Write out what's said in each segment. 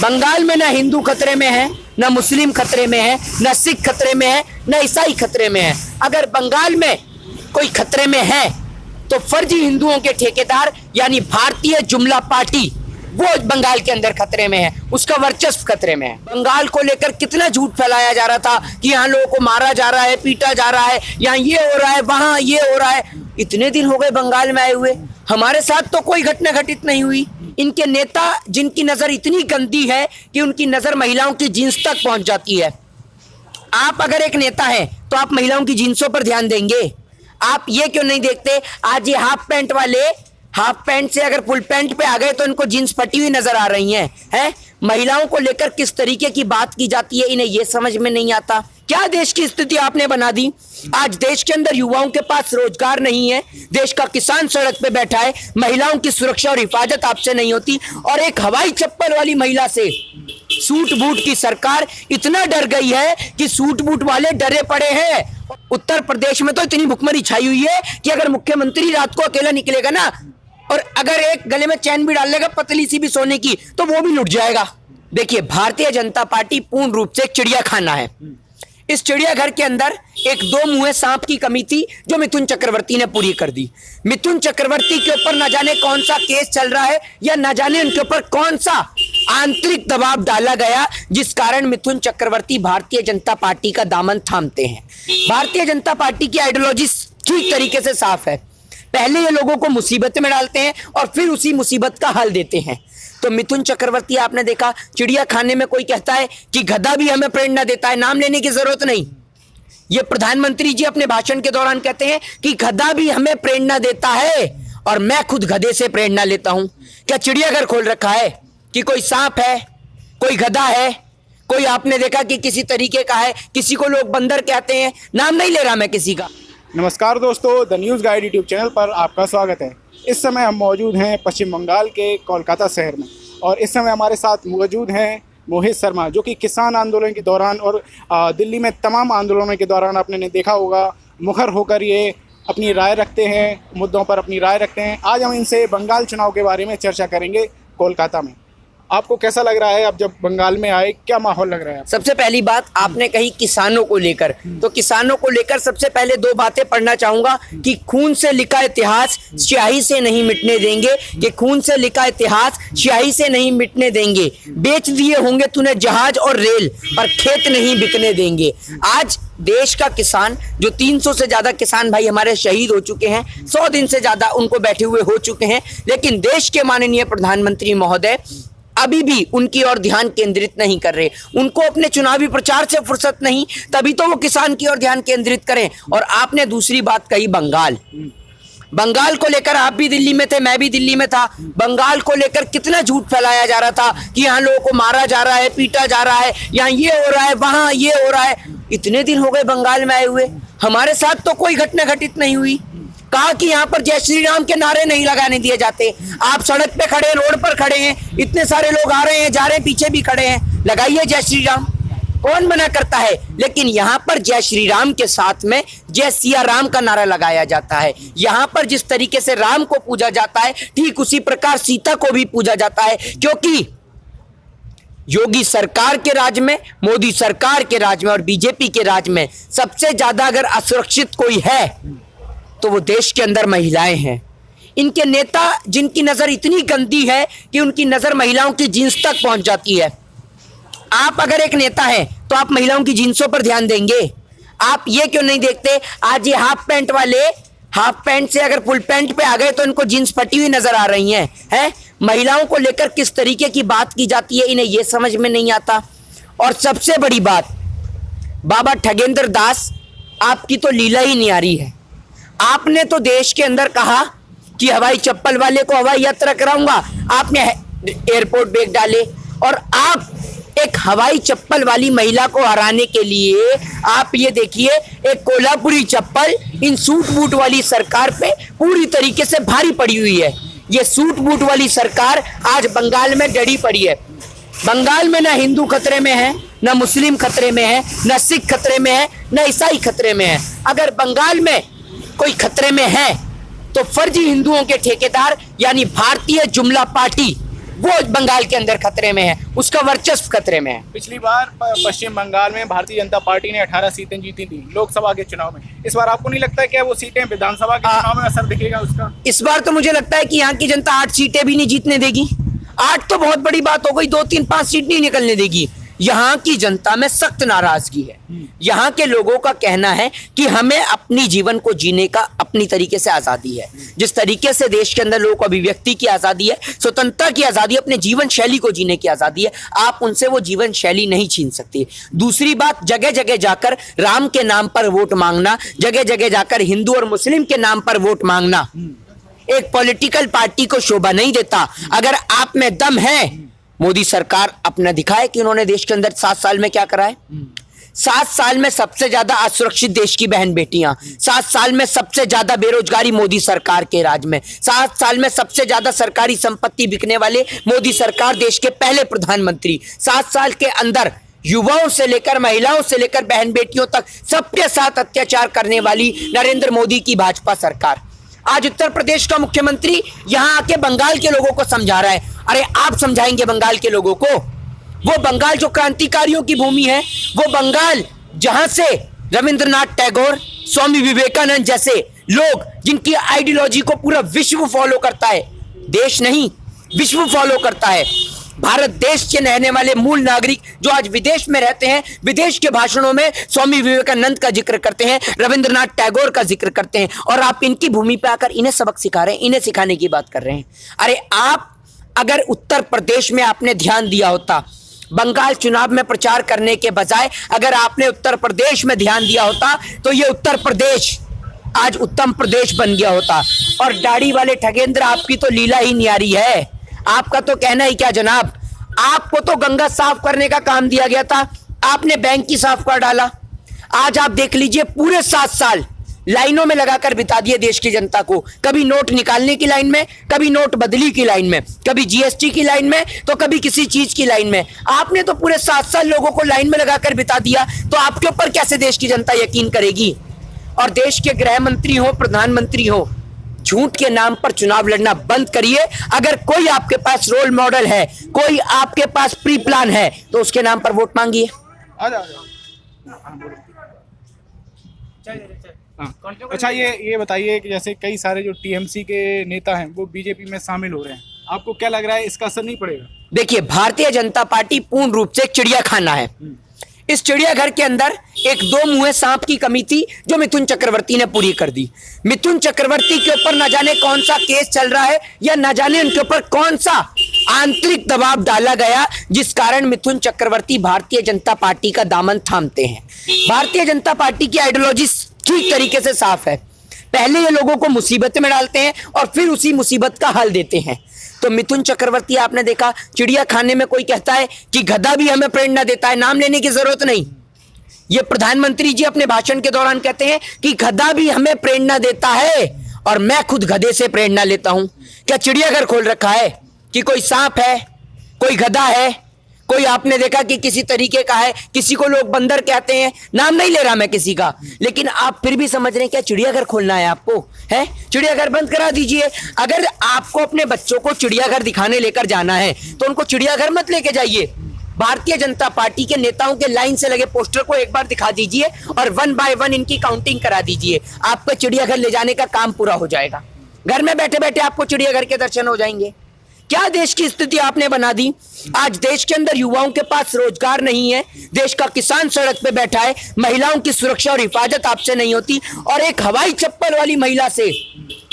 बंगाल में ना हिंदू खतरे में है, ना मुस्लिम खतरे में है, ना सिख खतरे में है, ना ईसाई खतरे में है। अगर बंगाल में कोई खतरे में है तो फर्जी हिंदुओं के ठेकेदार यानी भारतीय जुमला पार्टी वो बंगाल के अंदर खतरे में है, उसका वर्चस्व खतरे में है। बंगाल को लेकर कितना झूठ फैलाया जा रहा था कि यहाँ लोगों को मारा जा रहा है, पीटा जा रहा है, यहाँ ये हो रहा है, वहां ये हो रहा है। इतने दिन हो गए बंगाल में आए हुए, हमारे साथ तो कोई घटना घटित नहीं हुई। इनके नेता जिनकी नजर इतनी गंदी है कि उनकी नजर महिलाओं की जींस तक पहुंच जाती है। आप अगर एक नेता हैं तो आप महिलाओं की जींसों पर ध्यान देंगे? आप ये क्यों नहीं देखते? आज ये हाफ पैंट वाले हाफ पैंट से अगर फुल पैंट पे आ गए तो इनको जींस फटी हुई नजर आ रही हैं। महिलाओं को लेकर किस तरीके की बात की जाती है, इन्हें यह समझ में नहीं आता। क्या देश की स्थिति आपने बना दी? आज देश के अंदर युवाओं के पास रोजगार नहीं है, देश का किसान सड़क पे बैठा है, महिलाओं की सुरक्षा और हिफाजत आपसे नहीं होती, और एक हवाई चप्पल वाली महिला से सूट बूट की सरकार इतना डर गई है कि सूट बूट वाले डरे पड़े हैं। उत्तर प्रदेश में तो इतनी भुखमरी छाई हुई है कि अगर मुख्यमंत्री रात को अकेला निकलेगा ना, और अगर एक गले में चैन भी डाल लेगा पतली सी भी सोने की, तो वो भी लुट जाएगा। देखिए, भारतीय जनता पार्टी पूर्ण रूप से एक चिड़ियाखाना है। इस चिड़ियाघर के अंदर एक दो मुंहे सांप की कमी थी जो मिथुन चक्रवर्ती ने पूरी कर दी। मिथुन चक्रवर्ती के ऊपर न जाने कौन सा केस चल रहा है या न जाने उनके ऊपर कौन सा आंतरिक दबाव डाला गया जिस कारण मिथुन चक्रवर्ती भारतीय जनता पार्टी का दामन थामते हैं। भारतीय जनता पार्टी की आइडियोलॉजी ठीक तरीके से साफ है। पहले ये लोगों को मुसीबत में डालते हैं और फिर उसी मुसीबत का हल देते हैं। तो मिथुन चक्रवर्ती आपने देखा, चिड़ियाखाने में कोई कहता है कि गधा भी हमें प्रेरणा देता है, नाम लेने की जरूरत नहीं। ये प्रधानमंत्री जी अपने भाषण के दौरान कहते हैं कि गधा भी हमें प्रेरणा देता है और मैं खुद गधे से प्रेरणा लेता हूं। क्या चिड़ियाघर खोल रखा है कि कोई सांप है, कोई गधा है, कोई आपने देखा कि किसी तरीके का है, किसी को लोग बंदर कहते हैं, नाम नहीं ले रहा मैं किसी का। नमस्कार दोस्तों, the news guide YouTube channel पर आपका स्वागत है। इस समय हम मौजूद हैं पश्चिम बंगाल के कोलकाता शहर में, और इस समय हमारे साथ मौजूद हैं मोहित शर्मा, जो कि किसान आंदोलन के दौरान और दिल्ली में तमाम आंदोलनों के दौरान आपने देखा होगा मुखर होकर ये अपनी राय रखते हैं, मुद्दों पर अपनी राय रखते हैं। आज हम इनसे बंगाल चुनाव के बारे में चर्चा करेंगे कोलकाता में। आपको कैसा लग रहा है, अब जब बंगाल में आए क्या माहौल लग रहा है? सबसे पहली बात आपने कही किसानों को लेकर, तो किसानों को लेकर सबसे पहले दो बातें पढ़ना चाहूंगा कि खून से लिखा इतिहास स्याही से नहीं मिटने देंगे, कि खून से लिखा इतिहास स्याही से नहीं मिटने देंगे। बेच दिए होंगे तूने जहाज और रेल, पर खेत नहीं बिकने देंगे। आज देश का किसान, जो 300 से ज्यादा किसान भाई हमारे शहीद हो चुके हैं, 100 दिन से ज्यादा उनको बैठे हुए हो चुके हैं, लेकिन देश के माननीय प्रधानमंत्री महोदय अभी भी उनकी ओर ध्यान केंद्रित नहीं कर रहे। उनको अपने चुनावी प्रचार से फुर्सत नहीं, तभी तो वो किसान की ओर ध्यान केंद्रित करें। और आपने दूसरी बात कही बंगाल को लेकर, आप भी दिल्ली में थे, मैं भी दिल्ली में था। बंगाल को लेकर कितना झूठ फैलाया जा रहा था कि यहाँ लोगों को मारा जा रहा है, पीटा जा रहा है, यहाँ ये हो रहा है, वहां ये हो रहा है। इतने दिन हो गए बंगाल में आए हुए, हमारे साथ तो कोई घटना घटित नहीं हुई। कहा कि यहाँ पर जय श्री राम के नारे नहीं लगाने दिए जाते। आप सड़क पे खड़े, रोड पर खड़े हैं, इतने सारे लोग आ रहे हैं, जा रहे हैं, पीछे भी खड़े हैं, लगाइए जय श्री राम, कौन मना करता है? लेकिन यहाँ पर जय श्री राम के साथ में जय सिया राम का नारा लगाया जाता है। यहाँ पर जिस तरीके से राम को पूजा जाता है, ठीक उसी प्रकार सीता को भी पूजा जाता है, क्योंकि योगी सरकार के राज में, मोदी सरकार के राज में और बीजेपी के राज में सबसे ज्यादा अगर असुरक्षित कोई है तो वो देश के अंदर महिलाएं हैं। इनके नेता जिनकी नजर इतनी गंदी है कि उनकी नजर महिलाओं की जींस तक पहुंच जाती है। आप अगर एक नेता हैं तो आप महिलाओं की जींसों पर ध्यान देंगे? आप ये क्यों नहीं देखते? आज ये हाफ पैंट वाले हाफ पैंट से अगर फुल पैंट पे आ गए तो इनको जींस फटी हुई नजर आ रही हैं। महिलाओं को लेकर किस तरीके की बात की जाती है, इन्हें यह समझ में नहीं आता। और सबसे बड़ी बात, बाबा ठगेंद्र दास, आपकी तो लीला ही न्यारी है। आपने तो देश के अंदर कहा कि हवाई चप्पल वाले को हवाई यात्रा कराऊंगा, आपने एयरपोर्ट बैग डाले, और आप एक हवाई चप्पल वाली महिला को हराने के लिए आप ये देखिए, एक कोल्हापुरी चप्पल इन सूट बूट वाली सरकार पे पूरी तरीके से भारी पड़ी हुई है। ये सूट बूट वाली सरकार आज बंगाल में डरी पड़ी है। बंगाल में ना हिंदू खतरे में है, ना मुस्लिम खतरे में है, ना सिख खतरे में है, ना ईसाई खतरे में है। अगर बंगाल में कोई खतरे में है तो फर्जी हिंदुओं के ठेकेदार यानी भारतीय जुमला पार्टी वो बंगाल के अंदर खतरे में है, उसका वर्चस्व खतरे में है। पिछली बार पश्चिम बंगाल में भारतीय जनता पार्टी ने 18 सीटें जीती थी लोकसभा के चुनाव में। इस बार आपको नहीं लगता है कि वो सीटें विधानसभा के चुनाव में असर दिखेगा उसका? इस बार तो मुझे लगता है कि यहाँ की जनता 8 सीटें भी नहीं जीतने देगी। 8 तो बहुत बड़ी बात हो गई, 2, 3, 5 सीट नहीं निकलने देगी। यहाँ की जनता में सख्त नाराजगी है। यहाँ के लोगों का कहना है कि हमें अपनी जीवन को जीने का अपनी तरीके से आजादी है। जिस तरीके से देश के अंदर लोगों को अभिव्यक्ति की आजादी है, स्वतंत्रता की आजादी, अपने जीवन शैली को जीने की आजादी है, आप उनसे वो जीवन शैली नहीं छीन सकती। दूसरी बात, जगह जगह जाकर राम के नाम पर वोट मांगना, जगह जगह जाकर हिंदू और मुस्लिम के नाम पर वोट मांगना एक पॉलिटिकल पार्टी को शोभा नहीं देता। अगर आप में दम है, मोदी सरकार अपना दिखाए कि उन्होंने देश के अंदर 7 साल में क्या करा है। 7 साल में सबसे ज्यादा असुरक्षित देश की बहन बेटियां, 7 साल में सबसे ज्यादा बेरोजगारी मोदी सरकार के राज में, 7 साल में सबसे ज्यादा सरकारी संपत्ति बिकने वाले मोदी सरकार, देश के पहले प्रधानमंत्री। 7 साल के अंदर युवाओं से लेकर महिलाओं से लेकर बहन बेटियों तक सबके साथ अत्याचार करने वाली नरेंद्र मोदी की भाजपा सरकार। आज उत्तर प्रदेश का मुख्यमंत्री यहां आके बंगाल के लोगों को समझा रहा है। अरे आप समझाएंगे बंगाल के लोगों को? वो बंगाल जो क्रांतिकारियों की भूमि है, वो बंगाल जहां से रविंद्रनाथ टैगोर, स्वामी विवेकानंद जैसे लोग, जिनकी आइडियोलॉजी को पूरा विश्व फॉलो करता है, देश नहीं विश्व फॉलो करता है। भारत देश के रहने वाले मूल नागरिक जो आज विदेश में रहते हैं, विदेश के भाषणों में स्वामी विवेकानंद का जिक्र करते हैं, रविंद्रनाथ टैगोर का जिक्र करते हैं, और आप इनकी भूमि पे आकर इन्हें सबक सिखा रहे हैं, इन्हें सिखाने की बात कर रहे हैं। अरे आप अगर उत्तर प्रदेश में आपने ध्यान दिया होता, बंगाल चुनाव में प्रचार करने के बजाय अगर आपने उत्तर प्रदेश में ध्यान दिया होता, तो ये उत्तर प्रदेश आज उत्तम प्रदेश बन गया होता। और दाढ़ी वाले ठगेंद्र, आपकी तो लीला ही न्यारी है। आपका तो कहना ही क्या जनाब, आपको तो गंगा साफ करने का काम दिया गया था, आपने बैंक की साफ कर डाला। आज आप देख लीजिए, पूरे 7 साल लाइनों में लगाकर बिता दिए देश की जनता को, कभी नोट निकालने की लाइन में, कभी नोट बदली की लाइन में, कभी जीएसटी की लाइन में, तो कभी किसी चीज की लाइन में। आपने तो पूरे 7 साल लोगों को लाइन में लगाकर बिता दिया, तो आपके ऊपर कैसे देश की जनता यकीन करेगी? और देश के गृह मंत्री हो, प्रधानमंत्री हो, झूठ के नाम पर चुनाव लड़ना बंद करिए। अगर कोई आपके पास रोल मॉडल है, कोई आपके पास प्री प्लान है, तो उसके नाम पर वोट मांगिए। अच्छा, ये बताइए कि जैसे कई सारे जो टीएमसी के नेता हैं वो बीजेपी में शामिल हो रहे हैं, आपको क्या लग रहा है इसका असर नहीं पड़ेगा? देखिए, भारतीय जनता पार्टी पूर्ण रूप से एक चिड़ियाखाना है। इस चिड़ियाघर के अंदर एक 2 मुंहे सांप की कमी थी, जो मिथुन चक्रवर्ती ने पूरी कर दी। मिथुन चक्रवर्ती के ऊपर न जाने कौन सा केस चल रहा है, या न जाने उनके ऊपर कौन सा आंतरिक दबाव डाला गया, जिस कारण मिथुन चक्रवर्ती भारतीय जनता पार्टी का दामन थामते हैं। भारतीय जनता पार्टी की आइडियोलॉजी ठीक तरीके से साफ है। पहले ये लोगों को मुसीबत में डालते हैं और फिर उसी मुसीबत का हल देते हैं। तो मिथुन चक्रवर्ती, आपने देखा चिड़ियाखाने में कोई कहता है कि गधा भी हमें प्रेरणा देता है, नाम लेने की जरूरत नहीं। ये प्रधानमंत्री जी अपने भाषण के दौरान कहते हैं कि गधा भी हमें प्रेरणा देता है, और मैं खुद गधे से प्रेरणा लेता हूं। क्या चिड़ियाघर खोल रखा है कि कोई सांप है, कोई गधा है, कोई आपने देखा कि किसी तरीके का है, किसी को लोग बंदर कहते हैं, नाम नहीं ले रहा मैं किसी का, लेकिन आप फिर भी समझ रहे हैं क्या चिड़ियाघर खोलना है आपको? है, चिड़ियाघर बंद करा दीजिए। अगर आपको अपने बच्चों को चिड़ियाघर दिखाने लेकर जाना है, तो उनको चिड़ियाघर मत लेके जाइए। भारतीय जनता पार्टी के नेताओं के लाइन से लगे पोस्टर को एक बार दिखा दीजिए और 1 बाय 1 इनकी काउंटिंग करा दीजिए, आपको चिड़ियाघर ले जाने का काम पूरा हो जाएगा। घर में बैठे बैठे आपको चिड़ियाघर के दर्शन हो जाएंगे। क्या देश की स्थिति आपने बना दी? आज देश के अंदर युवाओं के पास रोजगार नहीं है, देश का किसान सड़क पे बैठा है, महिलाओं की सुरक्षा और हिफाजत आपसे नहीं होती, और एक हवाई चप्पल वाली महिला से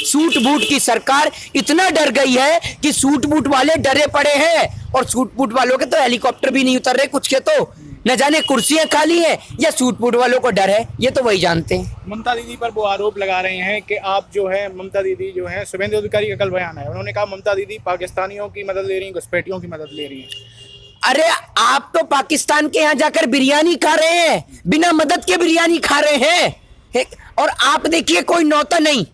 सूट बूट की सरकार इतना डर गई है कि सूट बूट वाले डरे पड़े हैं, और सूट बूट वालों के तो हेलीकॉप्टर भी नहीं उतर रहे, कुछ के तो न जाने कुर्सियां खाली है या सूट बूट वालों को डर है, ये तो वही जानते हैं। ममता दीदी पर वो आरोप लगा रहे हैं कि आप जो है, ममता दीदी जो है, शुभेंदु अधिकारी का कल बयान है, उन्होंने कहा ममता दीदी पाकिस्तानियों की मदद ले रही हैं, घुसपैठियों की मदद ले रही हैं। अरे आप तो पाकिस्तान के यहाँ जाकर बिरयानी खा रहे हैं, बिना मदद के बिरयानी खा रहे हैं, और आप देखिए कोई नौता नहीं,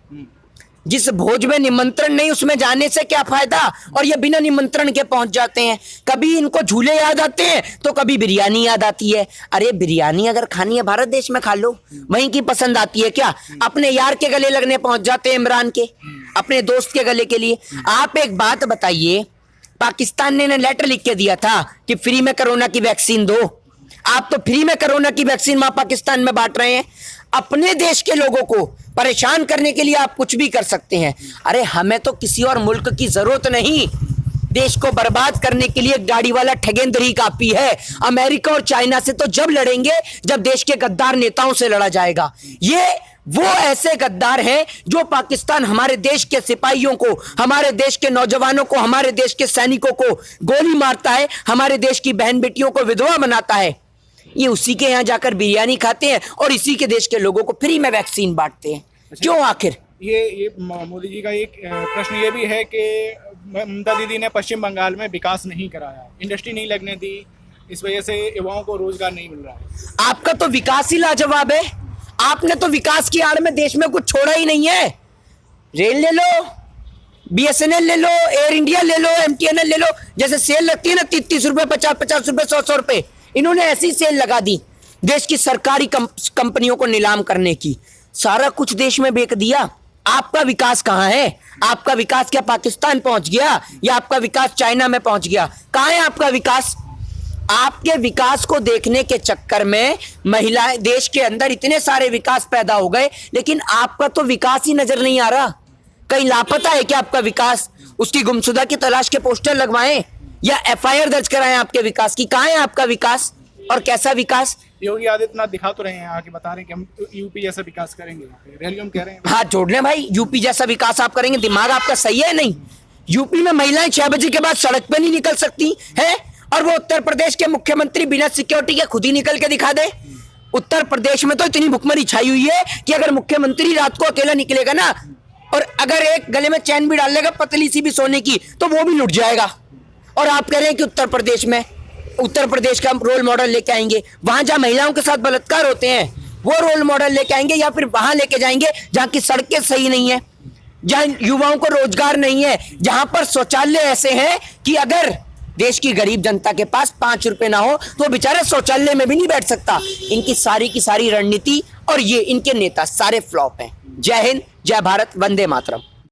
जिस भोज में निमंत्रण नहीं उसमें जाने से क्या फायदा, और ये बिना निमंत्रण के पहुंच जाते हैं। कभी इनको झूले याद आते हैं तो कभी बिरयानी याद आती है। अरे बिरयानी अगर खानी है भारत देश में खा लो, वहीं की पसंद आती है क्या? अपने यार के गले लगने पहुंच जाते हैं, इमरान के, अपने दोस्त के गले के लिए। आप एक बात बताइए, पाकिस्तान ने लेटर लिख के दिया था कि फ्री में कोरोना की वैक्सीन दो। आप तो फ्री में कोरोना की वैक्सीन वहां पाकिस्तान में बांट रहे हैं। अपने देश के लोगों को परेशान करने के लिए आप कुछ भी कर सकते हैं। अरे हमें तो किसी और मुल्क की जरूरत नहीं। देश को बर्बाद करने के लिए गाड़ी वाला ठगेंद्र ही काफी है। अमेरिका और चाइना से तो जब लड़ेंगे जब देश के गद्दार नेताओं से लड़ा जाएगा। ये वो ऐसे गद्दार हैं जो पाकिस्तान हमारे देश के सिपाहियों को, हमारे देश के नौजवानों को, हमारे देश के सैनिकों को गोली मारता है, हमारे देश की बहन बेटियों को विधवा बनाता है। ये उसी के यहां जाकर बिरयानी खाते हैं और इसी के देश के लोगों को फ्री में वैक्सीन बांटते हैं। क्यों आखिर? ये मोदी जी का एक प्रश्न ये भी है कि ममता दीदी ने पश्चिम बंगाल में विकास नहीं कराया, इंडस्ट्री नहीं लगने दी, इस वजह से युवाओं को रोजगार नहीं मिल रहा है। आपका तो विकास ही लाजवाब है। आपने तो विकास की आड़ में देश में कुछ छोड़ा ही नहीं है। रेल ले लो, BSNL ले लो, एयर इंडिया ले लो, MTNL ले लो। जैसे सेल लगती है ना 30 रुपए, 50 रुपए, 100 रुपए, इन्होंने ऐसी सेल लगा दी देश की सरकारी कंपनियों को नीलाम करने की। सारा कुछ देश में बेच दिया। आपका विकास कहां है? आपका विकास क्या पाकिस्तान पहुंच गया या आपका विकास चाइना में पहुंच गया? कहां है आपका विकास? आपके विकास को देखने के चक्कर में महिलाएं, देश के अंदर इतने सारे विकास पैदा हो गए, लेकिन आपका तो विकास ही नजर नहीं आ रहा। कहीं लापता है क्या आपका विकास? उसकी गुमशुदा की तलाश के पोस्टर लगवाएं या FIR दर्ज कराएं आपके विकास की। कहां है आपका विकास और कैसा विकास? योगी आदित्यनाथ दिखा तो रहे हैं, आके बता रहे हैं कि हम यूपी जैसा विकास करेंगे। रैलियों में कह रहे हैं। हाथ जोड़ लें भाई, यूपी जैसा विकास आप करेंगे। दिमाग आपका सही है नहीं? यूपी में महिलाएं 6 बजे के बाद सड़क पे नहीं निकल सकती हैं, और वो उत्तर प्रदेश के मुख्यमंत्री बिना सिक्योरिटी के खुद ही निकल के दिखा दे। उत्तर प्रदेश में तो इतनी भुखमरी छाई हुई है कि अगर मुख्यमंत्री रात को अकेला निकलेगा ना, और अगर एक गले में चैन भी डाल लेगा पतली सी भी सोने की, तो वो भी लुट जाएगा। और आप कह रहे हैं कि उत्तर प्रदेश का रोल मॉडल लेके आएंगे। वहां जहां महिलाओं के साथ बलात्कार होते हैं वो रोल मॉडल लेके आएंगे, या फिर वहां लेके जाएंगे जहां की सड़कें सही नहीं है, जहां युवाओं को रोजगार नहीं है, जहां पर शौचालय ऐसे हैं कि अगर देश की गरीब जनता के पास 5 रुपए ना हो तो बेचारे शौचालय में भी नहीं बैठ सकता। इनकी सारी की सारी रणनीति और ये इनके नेता सारे फ्लॉप हैं। जय हिंद, जय भारत, वंदे मातरम।